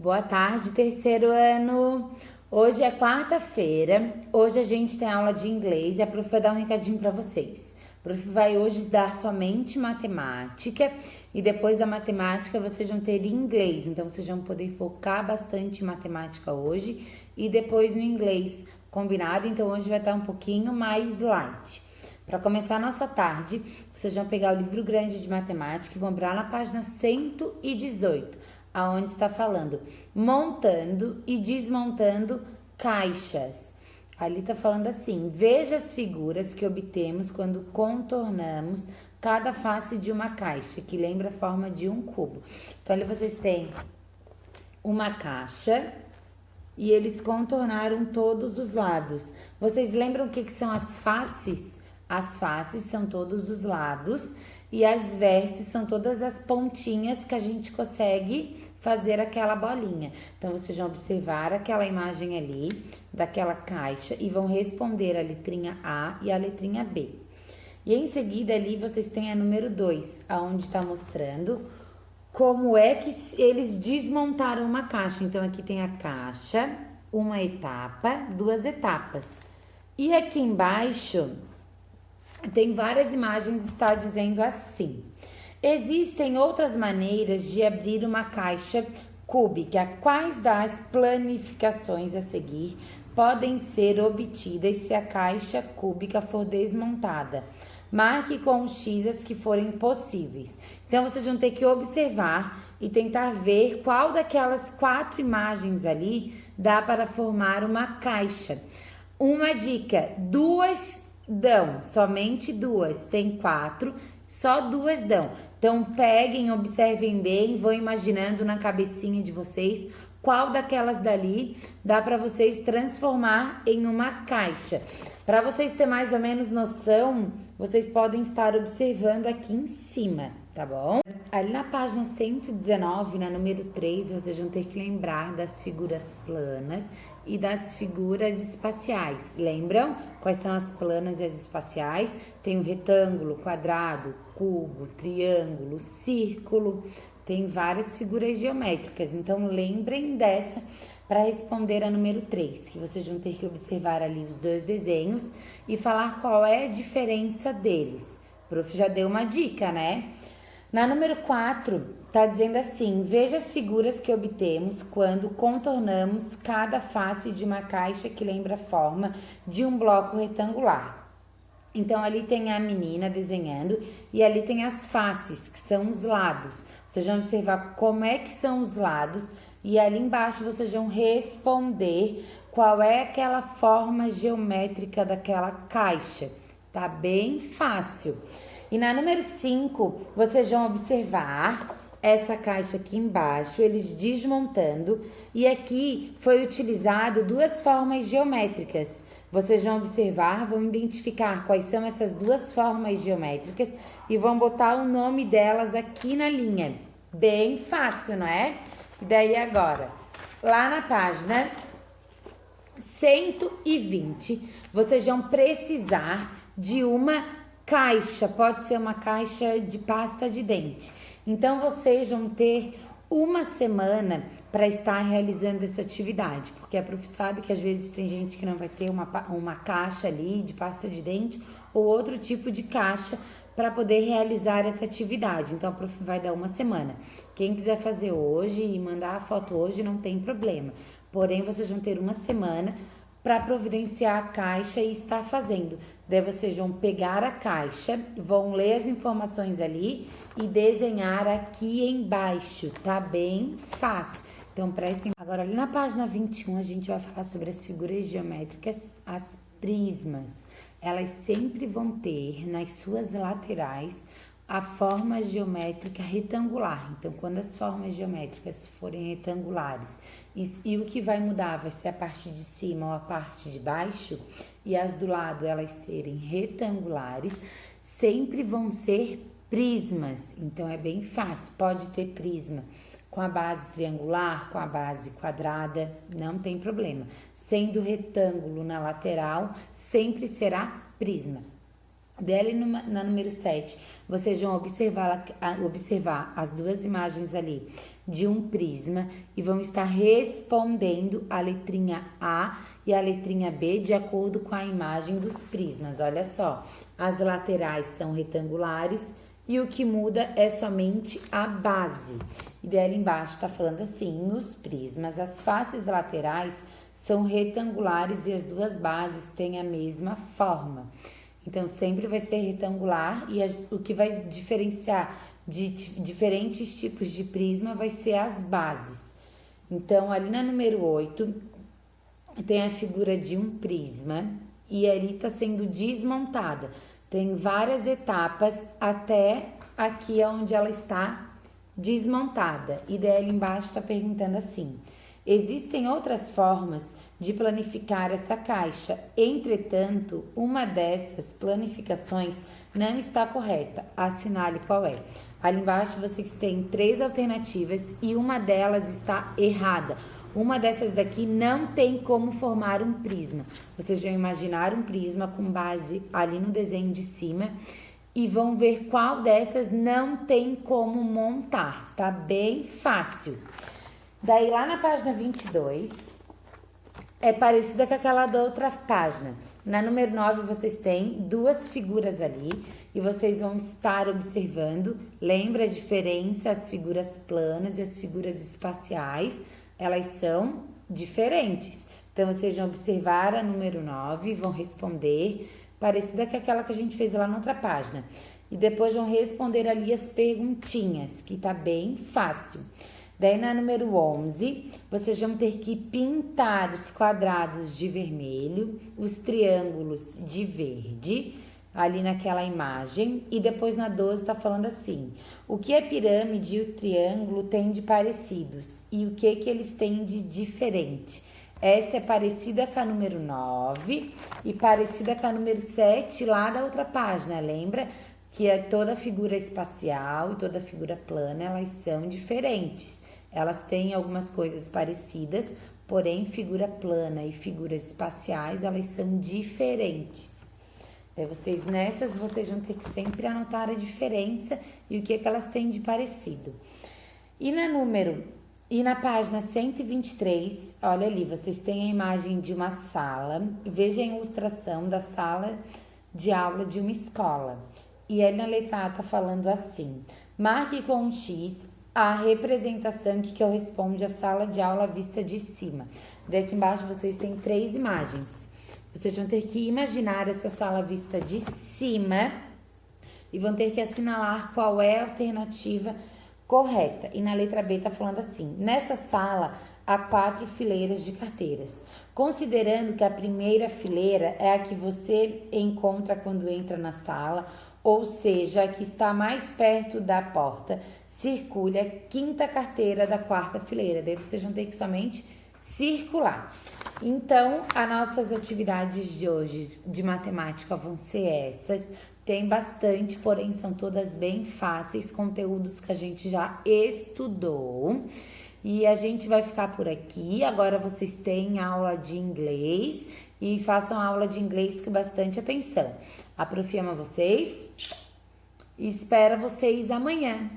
Boa tarde, terceiro ano. Hoje é quarta-feira. Hoje a gente tem aula de inglês e a prof vai dar um recadinho para vocês. A prof vai hoje dar somente matemática e depois da matemática vocês vão ter inglês. Então vocês vão poder focar bastante em matemática hoje e depois no inglês, combinado? Então hoje vai estar um pouquinho mais light. Para começar a nossa tarde, vocês vão pegar o livro grande de matemática e vão abrir na página 118, aonde está falando montando e desmontando caixas. Ali está falando assim: veja as figuras que obtemos quando contornamos cada face de uma caixa, que lembra a forma de um cubo. Então ali vocês têm uma caixa e eles contornaram todos os lados. Vocês lembram o que são as faces? As faces são todos os lados e as vértices são todas as pontinhas que a gente consegue fazer aquela bolinha. Então, vocês vão observar aquela imagem ali, daquela caixa, e vão responder a letrinha A e a letrinha B. E em seguida ali, vocês têm a número 2, aonde está mostrando como é que eles desmontaram uma caixa. Então, aqui tem a caixa, uma etapa, duas etapas. E aqui embaixo tem várias imagens, está dizendo assim: existem outras maneiras de abrir uma caixa cúbica. Quais das planificações a seguir podem ser obtidas se a caixa cúbica for desmontada? Marque com os X as que forem possíveis. Então, vocês vão ter que observar e tentar ver qual daquelas 4 imagens ali dá para formar uma caixa. Uma dica: 2 dão, somente 2, tem 4, só 2 dão. Então, peguem, observem bem, vão imaginando na cabecinha de vocês qual daquelas dali dá para vocês transformar em uma caixa. Para vocês terem mais ou menos noção, vocês podem estar observando aqui em cima, tá bom? Ali na página 119, na número 3, vocês vão ter que lembrar das figuras planas e das figuras espaciais. Lembram quais são as planas e as espaciais? Tem o retângulo, quadrado, cubo, triângulo, círculo. Tem várias figuras geométricas. Então, lembrem dessa para responder a número 3, que vocês vão ter que observar ali os 2 desenhos e falar qual é a diferença deles. O prof já deu uma dica, né? Na número 4, tá dizendo assim: veja as figuras que obtemos quando contornamos cada face de uma caixa que lembra a forma de um bloco retangular. Então, ali tem a menina desenhando e ali tem as faces, que são os lados. Vocês vão observar como é que são os lados e ali embaixo vocês vão responder qual é aquela forma geométrica daquela caixa. Tá bem fácil. E na número 5, vocês vão observar essa caixa aqui embaixo, eles desmontando, e aqui foi utilizado 2 formas geométricas. Vocês vão observar, vão identificar quais são essas 2 formas geométricas e vão botar o nome delas aqui na linha. Bem fácil, não é? E daí agora, lá na página 120, vocês vão precisar de uma caixa, pode ser uma caixa de pasta de dente. Então, vocês vão ter uma semana para estar realizando essa atividade, porque a prof sabe que às vezes tem gente que não vai ter uma caixa ali de pasta de dente ou outro tipo de caixa para poder realizar essa atividade. Então, a prof vai dar uma semana. Quem quiser fazer hoje e mandar a foto hoje, não tem problema. Porém, vocês vão ter uma semana para providenciar a caixa e estar fazendo. Daí vocês vão pegar a caixa, vão ler as informações ali e desenhar aqui embaixo, tá bem fácil. Então prestem. Agora ali na página 21 a gente vai falar sobre as figuras geométricas, as prismas. Elas sempre vão ter nas suas laterais a forma geométrica retangular. Então, quando as formas geométricas forem retangulares e o que vai mudar vai ser a parte de cima ou a parte de baixo, e as do lado elas serem retangulares, sempre vão ser prismas. Então, é bem fácil. Pode ter prisma com a base triangular, com a base quadrada, não tem problema. Sendo retângulo na lateral, sempre será prisma. Dela na número 7, vocês vão observar as 2 imagens ali de um prisma e vão estar respondendo a letrinha A e a letrinha B de acordo com a imagem dos prismas. Olha só, as laterais são retangulares e o que muda é somente a base. E daí ali embaixo está falando assim, nos prismas as faces laterais são retangulares e as duas bases têm a mesma forma. Então, sempre vai ser retangular e o que vai diferenciar de diferentes tipos de prisma vai ser as bases. Então, ali na número 8, tem a figura de um prisma e ali está sendo desmontada. Tem várias etapas até aqui onde ela está desmontada. E daí ali embaixo está perguntando assim, existem outras formas de planificar essa caixa, entretanto, uma dessas planificações não está correta, assinale qual é. Ali embaixo vocês têm 3 alternativas e uma delas está errada. Uma dessas daqui não tem como formar um prisma. Vocês vão imaginar um prisma com base ali no desenho de cima e vão ver qual dessas não tem como montar, tá bem fácil. Daí lá na página 22, é parecida com aquela da outra página. Na número 9 vocês têm 2 figuras ali e vocês vão estar observando. Lembra a diferença, as figuras planas e as figuras espaciais, elas são diferentes. Então vocês vão observar a número 9 e vão responder, parecida com aquela que a gente fez lá na outra página. E depois vão responder ali as perguntinhas, que tá bem fácil. Daí na número 11, vocês vão ter que pintar os quadrados de vermelho, os triângulos de verde, ali naquela imagem. E depois na 12 tá falando assim, o que a pirâmide e o triângulo têm de parecidos e o que eles têm de diferente. Essa é parecida com a número 9 e parecida com a número 7 lá da outra página, lembra? Que é toda figura espacial e toda figura plana, elas são diferentes. Elas têm algumas coisas parecidas, porém figura plana e figuras espaciais, elas são diferentes. Nessas vocês vão ter que sempre anotar a diferença e o que elas têm de parecido. E na página 123, olha ali, vocês têm a imagem de uma sala. Veja a ilustração da sala de aula de uma escola. E aí na letra A tá falando assim, marque com um X a representação que corresponde à sala de aula vista de cima. Daqui embaixo vocês têm 3 imagens. Vocês vão ter que imaginar essa sala vista de cima e vão ter que assinalar qual é a alternativa correta. E na letra B tá falando assim, nessa sala há 4 fileiras de carteiras. Considerando que a primeira fileira é a que você encontra quando entra na sala, ou seja, a que está mais perto da porta, circule a 5ª carteira da 4ª fileira. Daí vocês vão ter que somente circular. Então, as nossas atividades de hoje de matemática vão ser essas. Tem bastante, porém são todas bem fáceis, conteúdos que a gente já estudou. E a gente vai ficar por aqui. Agora vocês têm aula de inglês e façam a aula de inglês com bastante atenção. A Prof ama vocês e espera vocês amanhã.